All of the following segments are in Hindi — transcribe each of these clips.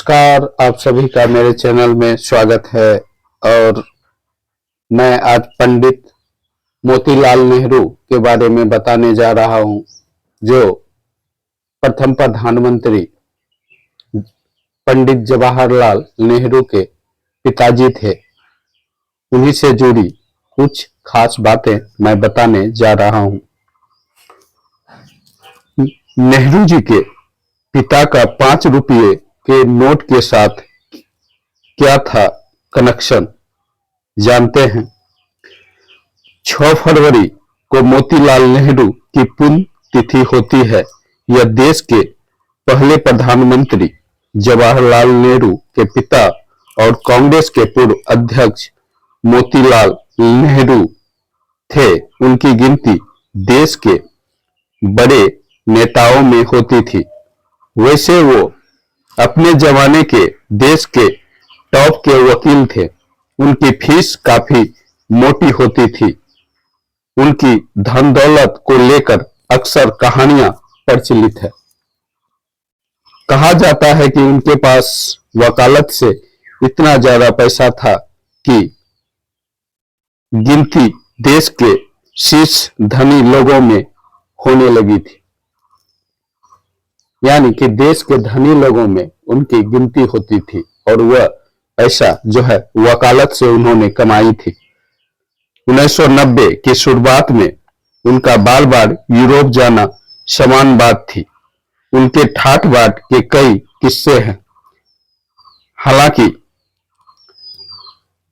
नमस्कार, आप सभी का मेरे चैनल में स्वागत है। और मैं आज पंडित मोतीलाल नेहरू के बारे में बताने जा रहा हूं, जो प्रथम प्रधानमंत्री पंडित जवाहरलाल नेहरू के पिताजी थे। उन्हीं से जुड़ी कुछ खास बातें मैं बताने जा रहा हूं। नेहरू जी के पिता का 5 रुपये के नोट के साथ क्या था कनेक्शन, जानते हैं। 6 फरवरी को मोतीलाल नेहरू की पुण्य तिथि होती है। यह देश के पहले प्रधानमंत्री जवाहरलाल नेहरू के पिता और कांग्रेस के पूर्व अध्यक्ष मोतीलाल नेहरू थे। उनकी गिनती देश के बड़े नेताओं में होती थी। वैसे वो अपने जमाने के देश के टॉप के वकील थे। उनकी फीस काफी मोटी होती थी। उनकी धन दौलत को लेकर अक्सर कहानियां प्रचलित है। कहा जाता है कि उनके पास वकालत से इतना ज्यादा पैसा था कि गिनती देश के शीर्ष धनी लोगों में होने लगी थी। यानी कि देश के धनी लोगों में उनकी गिनती होती थी और वह पैसा जो है वकालत से उन्होंने कमाई थी। 1990 की शुरुआत में उनका बार बार यूरोप जाना समान बात थी। उनके ठाट बाट के कई किस्से हैं। हालांकि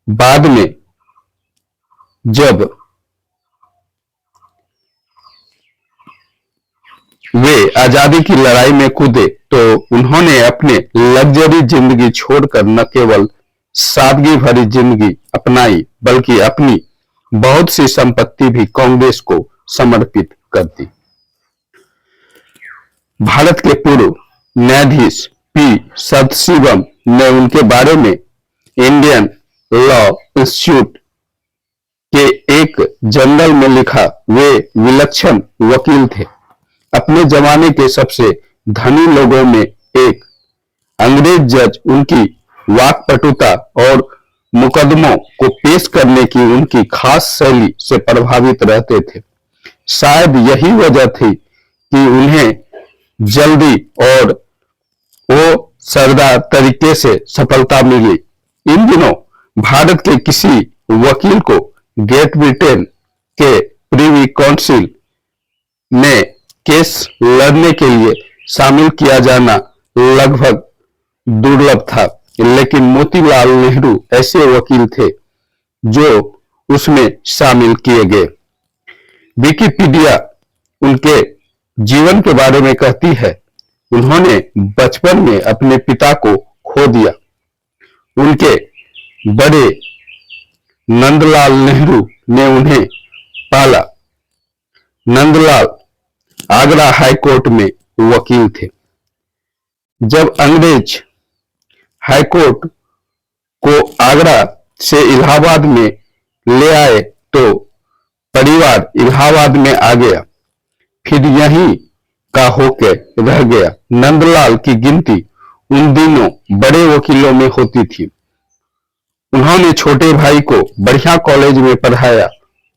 बाद में जब वे आजादी की लड़ाई में कूदे तो उन्होंने अपने लग्जरी जिंदगी छोड़कर न केवल सादगी भरी जिंदगी अपनाई बल्कि अपनी बहुत सी संपत्ति भी कांग्रेस को समर्पित कर दी। भारत के पूर्व न्यायाधीश पी सदाशिवम ने उनके बारे में इंडियन लॉ इंस्टीट्यूट के एक जर्नल में लिखा, वे विलक्षण वकील थे। अपने जमाने के सबसे धनी लोगों में एक। अंग्रेज जज उनकी वाक्पटुता और मुकदमों को पेश करने की उनकी खास शैली से प्रभावित रहते थे। शायद यही वजह थी कि उन्हें जल्दी और वो सरदार तरीके से सफलता मिली। इन दिनों भारत के किसी वकील को ग्रेट ब्रिटेन के प्रिवी काउंसिल में केस लड़ने के लिए शामिल किया जाना लगभग दुर्लभ था, लेकिन मोतीलाल नेहरू ऐसे वकील थे जो उसमें शामिल किए गए। विकिपीडिया उनके जीवन के बारे में कहती है, उन्होंने बचपन में अपने पिता को खो दिया। उनके बड़े नंदलाल नेहरू ने उन्हें पाला। नंदलाल आगरा हाईकोर्ट में वकील थे। जब अंग्रेज हाईकोर्ट को आगरा से इलाहाबाद में ले आए तो परिवार इलाहाबाद में आ गया, फिर यहीं का होकर रह गया। नंदलाल की गिनती उन दिनों बड़े वकीलों में होती थी। उन्होंने छोटे भाई को बढ़िया कॉलेज में पढ़ाया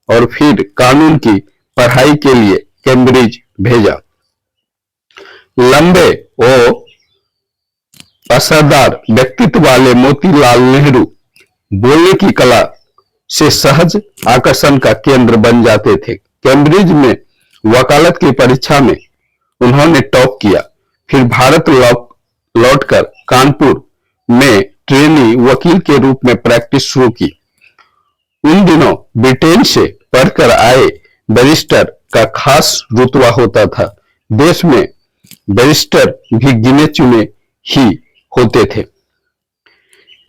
और फिर कानून की पढ़ाई के लिए कैम्ब्रिज भेजा। लंबे और असरदार व्यक्तित्व वाले मोतीलाल नेहरू बोलने की कला से सहज आकर्षण का केंद्र बन जाते थे। कैम्ब्रिज में वकालत की परीक्षा में उन्होंने टॉप किया। फिर भारत लौटकर कानपुर में ट्रेनी वकील के रूप में प्रैक्टिस शुरू की। उन दिनों ब्रिटेन से पढ़कर आए बैरिस्टर का खास रुतबा होता था। देश में बैरिस्टर भी गिने चुने ही होते थे।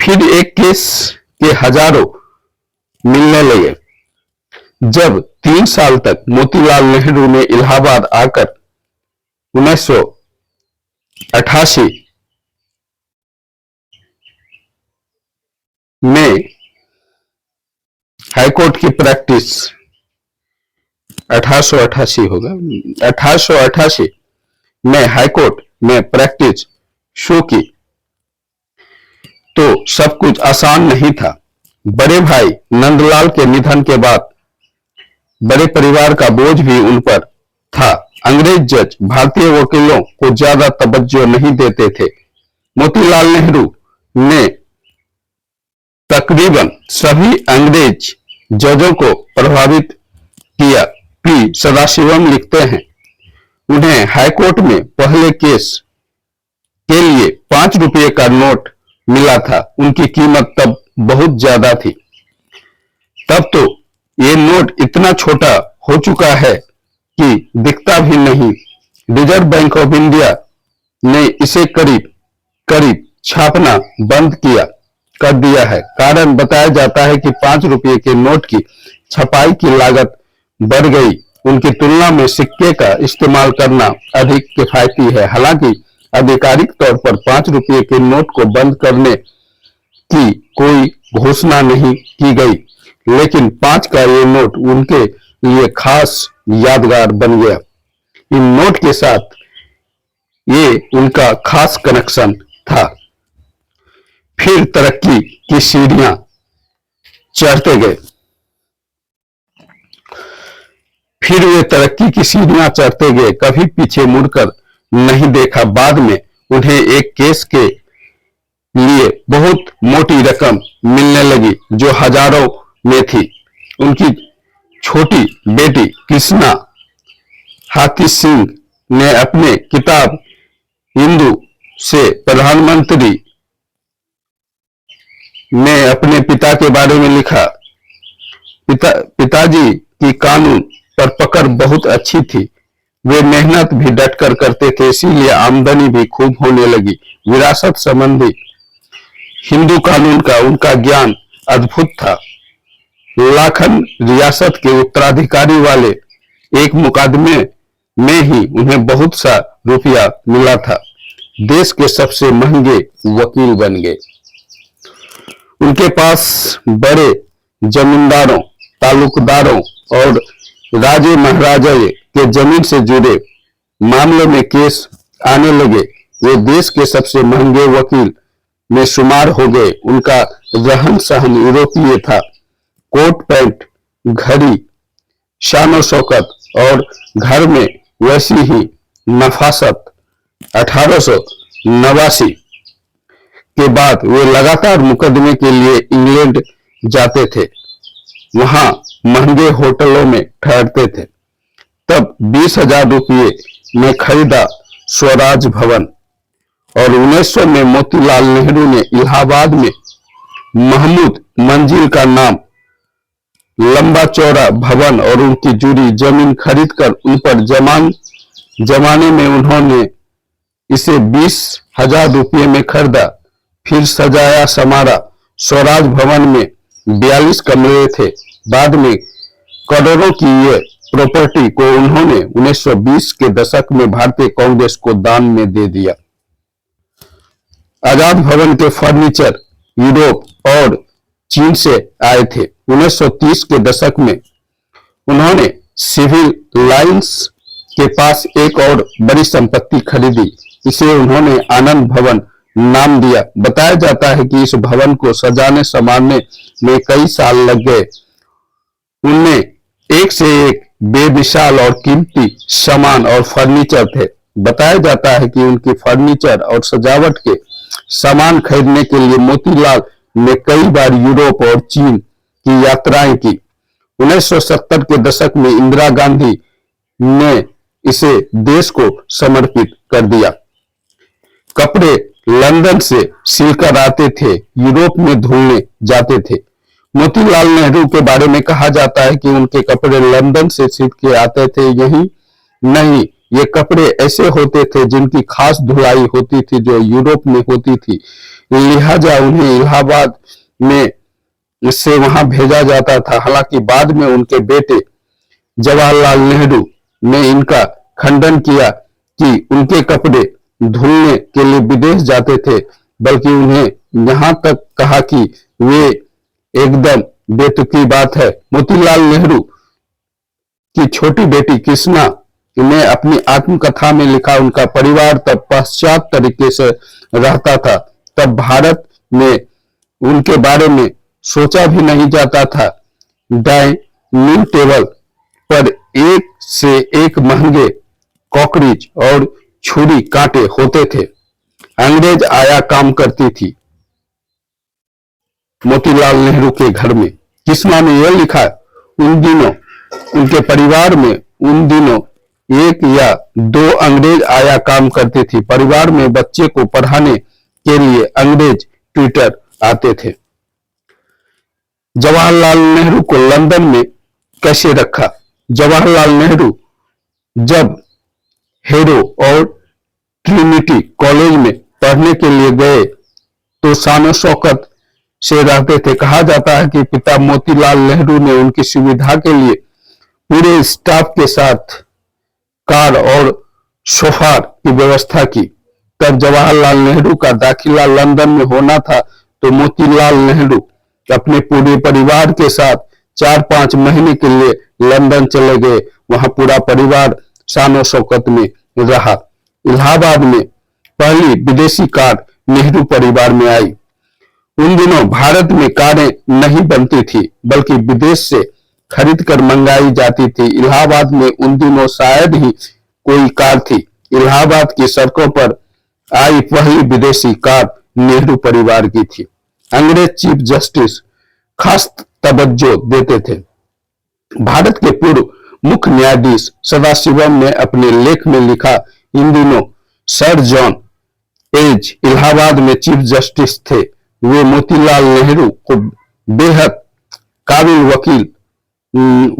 फिर एक केस के हजारों मिलने लगे। जब 3 साल तक मोतीलाल नेहरू ने इलाहाबाद आकर 1988 में हाईकोर्ट की प्रैक्टिस 1888 होगा 1888 में हाईकोर्ट में प्रैक्टिस शुरू की सब कुछ आसान नहीं था। बड़े भाई नंदलाल के निधन के बाद बड़े परिवार का बोझ भी उन पर था। अंग्रेज जज भारतीय वकीलों को ज्यादा तवज्जो नहीं देते थे। मोतीलाल नेहरू ने तकरीबन सभी अंग्रेज जजों को प्रभावित किया। पी सदाशिवम लिखते हैं, उन्हें हाईकोर्ट में पहले केस के लिए 5 रुपये का नोट मिला था। उनकी कीमत तब बहुत ज्यादा थी। तब तो ये नोट इतना छोटा हो चुका है कि दिखता भी नहीं। रिजर्व बैंक ऑफ इंडिया ने इसे करीब करीब छापना बंद कर दिया है। कारण बताया जाता है कि 5 रुपये के नोट की छपाई की लागत बढ़ गई। उनकी तुलना में सिक्के का इस्तेमाल करना अधिक किफायती है। हालांकि आधिकारिक तौर पर 5 रुपये के नोट को बंद करने की कोई घोषणा नहीं की गई, लेकिन 5 का ये नोट उनके लिए खास यादगार बन गया। इन नोट के साथ ये उनका खास कनेक्शन था। फिर तरक्की की सीढ़ियां चढ़ते गए। फिर वे तरक्की की सीढ़ियां चढ़ते गए, कभी पीछे मुड़कर नहीं देखा। बाद में उन्हें एक केस के लिए बहुत मोटी रकम मिलने लगी, जो हजारों में थी। उनकी छोटी बेटी कृष्णा हाथी सिंह ने अपने किताब हिंदू से प्रधानमंत्री ने अपने पिता के बारे में लिखा। पिताजी की कानून पर पकड़ बहुत अच्छी थी। वे मेहनत भी डटकर करते थे, इसीलिए आमदनी भी खूब होने लगी। विरासत संबंधी हिंदू कानून का उनका ज्ञान अद्भुत था। लाखन रियासत के उत्तराधिकारी वाले एक मुकदमे में ही उन्हें बहुत सा रुपया मिला था। देश के सबसे महंगे वकील बन गए। उनके पास बड़े जमींदारों, तालुकदारों और राजे महाराजा के जमीन से जुड़े मामलों में केस आने लगे। वे देश के सबसे महंगे वकील में शुमार हो गए। उनका रहन सहन यूरोपीय था। कोट पैंट, घड़ी, शान शौकत और घर में वैसी ही नफासत। 1889 के बाद वे लगातार मुकदमे के लिए इंग्लैंड जाते थे। वहां महंगे होटलों में ठहरते थे। तब 20,000 रुपये में खरीदा स्वराज भवन और 1900 में मोतीलाल नेहरू ने इलाहाबाद में महमूद मंजिल का नाम लंबा चौड़ा भवन और उनकी जुड़ी जमीन खरीदकर उन पर जमाने में उन्होंने इसे 20,000 रुपये में खरीदा। फिर सजाया समारा। स्वराज भवन में 42 कमरे थे। बाद में करोड़ों की ये प्रॉपर्टी को उन्होंने 1920 के दशक में भारतीय कांग्रेस को दान में दे दिया। आजाद भवन के फर्नीचर यूरोप और चीन से आए थे। 1930 के दशक में उन्होंने सिविल लाइंस के पास एक और बड़ी संपत्ति खरीदी। इसे उन्होंने आनंद भवन नाम दिया। बताया जाता है कि इस भवन को सजाने संवारने में कई साल लग गए। उनमें एक से एक बेमिसाल और कीमती सामान और फर्नीचर थे। बताया जाता है कि उनकी फर्नीचर और सजावट के सामान खरीदने के लिए मोतीलाल ने कई बार यूरोप और चीन की यात्राएं की। 1970 के दशक में इंदिरा गांधी ने इसे देश को समर्पित कर दिया। कपड़े लंदन से सिलकर आते थे, यूरोप में धुलने जाते थे। मोतीलाल नेहरू के बारे में कहा जाता है कि उनके कपड़े लंदन से सील के आते थे। यही नहीं, ये कपड़े ऐसे होते थे जिनकी खास धुलाई होती थी जो यूरोप में होती थी। लिहाजा उन्हें इलाहाबाद में से वहां भेजा जाता था। हालांकि बाद में उनके बेटे जवाहरलाल नेहरू ने इनका खंडन किया कि उनके कपड़े धुलने के लिए विदेश जाते थे, बल्कि उन्हें यहां तक कहा कि वे एकदम बेतुकी बात है। मोतीलाल नेहरू की छोटी बेटी कृष्णा ने अपनी आत्मकथा में लिखा, उनका परिवार तब पश्चात तरीके से रहता था। तब भारत में उनके बारे में सोचा भी नहीं जाता था। डाइनिंग टेबल पर एक से एक महंगे कॉकरीज और छुरी कांटे होते थे। अंग्रेज आया काम करती थी मोतीलाल नेहरू के घर में। किस्मा में यह लिखा, उन दिनों उनके परिवार में उन दिनों एक या दो अंग्रेज आया काम करते थे। परिवार में बच्चे को पढ़ाने के लिए अंग्रेज ट्यूटर आते थे। जवाहरलाल नेहरू को लंदन में कैसे रखा? जवाहरलाल नेहरू जब हेरो और ट्रिनिटी कॉलेज में पढ़ने के लिए गए तो शान शौकत से रहते थे। कहा जाता है कि पिता मोतीलाल नेहरू ने उनकी सुविधा के लिए पूरे स्टाफ के साथ कार और सोफा की व्यवस्था की। तब जवाहरलाल नेहरू का दाखिला लंदन में होना था तो मोतीलाल नेहरू अपने पूरे परिवार के साथ 4-5 महीने के लिए लंदन चले गए। वहां पूरा परिवार शान शौकत में रहा। इलाहाबाद में पहली विदेशी कार नेहरू परिवार में आई। उन दिनों भारत में कारें नहीं बनती थी बल्कि विदेश से खरीद कर मंगाई जाती थी। इलाहाबाद में उन दिनों शायद ही कोई कार थी। इलाहाबाद की सड़कों पर आई पहली विदेशी कार नेहरू परिवार की थी। अंग्रेज चीफ जस्टिस खास तवज्जो देते थे। भारत के पूर्व मुख्य न्यायाधीश सदाशिवम ने अपने लेख में लिखा, इन दिनों सर जॉन एज इलाहाबाद में चीफ जस्टिस थे। वे मोतीलाल नेहरू को बेहद काबिल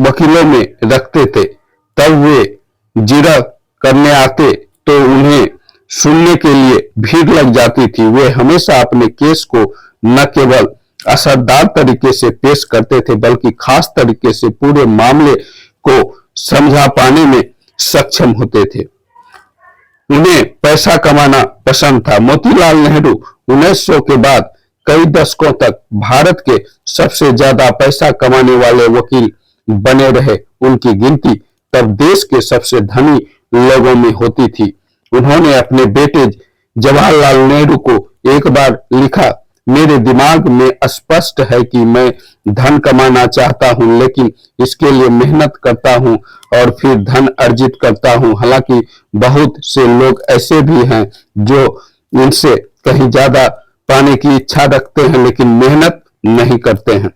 वकीलों में रखते थे। तब वे जिरह करने आते तो उन्हें सुनने के लिए भीड़ लग जाती थी। वे हमेशा अपने केस को न केवल असरदार तरीके से पेश करते थे बल्कि खास तरीके से पूरे मामले को समझा पाने में सक्षम होते थे। उन्हें पैसा कमाना पसंद था। मोतीलाल नेहरू 1900 के बाद कई दशकों तक भारत के सबसे ज्यादा पैसा कमाने वाले वकील बने रहे। उनकी गिनती तब देश के सबसे धनी लोगों में होती थी। उन्होंने अपने बेटे जवाहरलाल नेहरू को एक बार लिखा, मेरे दिमाग में स्पष्ट है कि मैं धन कमाना चाहता हूं लेकिन इसके लिए मेहनत करता हूं और फिर धन अर्जित करता हूं। हालांकि बहुत से लोग ऐसे भी हैं जो इनसे कहीं ज्यादा पाने की इच्छा रखते हैं लेकिन मेहनत नहीं करते हैं।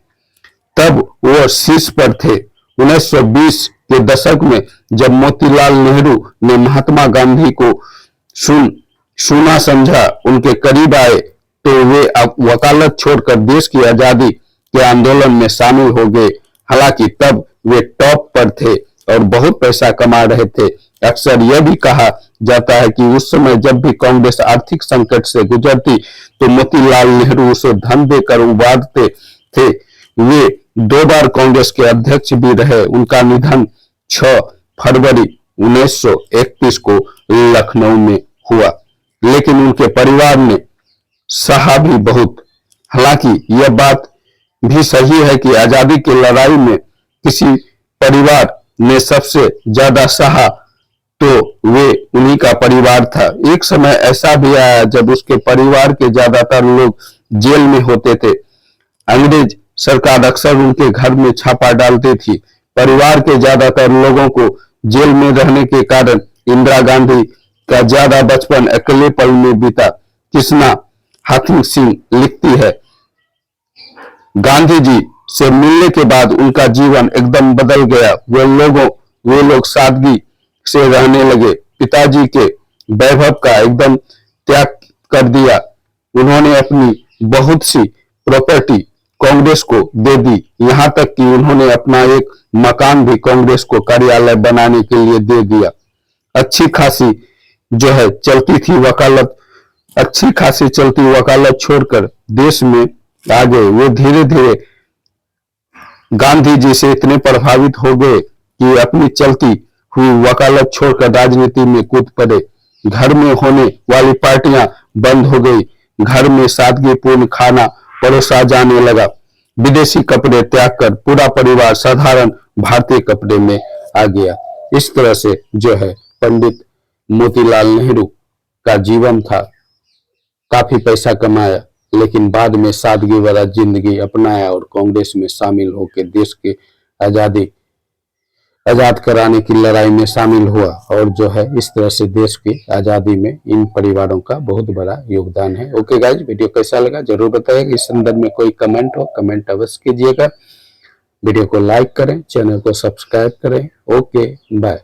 तब वो शीर्ष पर थे। 1920 के दशक में जब मोतीलाल नेहरू ने महात्मा गांधी को सुना समझा, उनके करीब आए तो वे वकालत छोड़कर देश की आजादी के आंदोलन में शामिल हो गए। हालांकि तब वे टॉप पर थे और बहुत पैसा कमा रहे थे। अक्सर यह भी कहा जाता है कि उस समय जब भी कांग्रेस आर्थिक संकट से गुजरती तो मोतीलाल नेहरू उसे धन देकर उबारते थे। वे 2 बार कांग्रेस के अध्यक्ष भी रहे। उनका निधन 6 फरवरी 1931 को लखनऊ में हुआ, लेकिन उनके परिवार ने सहा भी बहुत। हालांकि यह बात भी सही है कि आजादी की लड़ाई में किसी परिवार ने सबसे ज्यादा सहा तो वे उन्हीं का परिवार था। एक समय ऐसा भी आया जब उसके परिवार के ज्यादातर लोग जेल में होते थे। अंग्रेज सरकार अक्सर उनके घर में छापा डालती थी। परिवार के ज्यादातर लोगों को जेल में रहने के कारण इंदिरा गांधी का ज्यादा बचपन अकेलेपन में बीता। कृष्णा हाथी सिंह लिखती है, गांधी जी से मिलने के बाद उनका जीवन एकदम बदल गया। वे लोग सादगी से रहने लगे। पिताजी के वैभव का एकदम त्याग कर दिया। उन्होंने अपनी बहुत सी प्रॉपर्टी कांग्रेस को दे दी। यहाँ तक कि उन्होंने अपना एक मकान भी कांग्रेस को कार्यालय बनाने के लिए दे दिया। अच्छी खासी चलती वकालत छोड़कर देश में आ गए। वो धीरे धीरे गांधी जी से इतने प्रभावित हो गए कि अपनी चलती हुई वकालत छोड़कर राजनीति में कूद पड़े। घर में होने वाली पार्टियां बंद हो गई। घर में सादगीपूर्ण खाना परोसा जाने लगा। विदेशी कपड़े त्याग कर पूरा परिवार साधारण भारतीय कपड़े में आ गया। इस तरह से जो है पंडित मोतीलाल नेहरू का जीवन था। काफी पैसा कमाया, लेकिन बाद में सादगी वाला जिंदगी अपनाया और कांग्रेस में शामिल होकर देश के आजाद कराने की लड़ाई में शामिल हुआ। और जो है इस तरह से देश की आजादी में इन परिवारों का बहुत बड़ा योगदान है। ओके गाइज, वीडियो कैसा लगा जरूर बताइएगा। इस संदर्भ में कोई कमेंट हो कमेंट अवश्य कीजिएगा। वीडियो को लाइक करें, चैनल को सब्सक्राइब करें। Okay bye.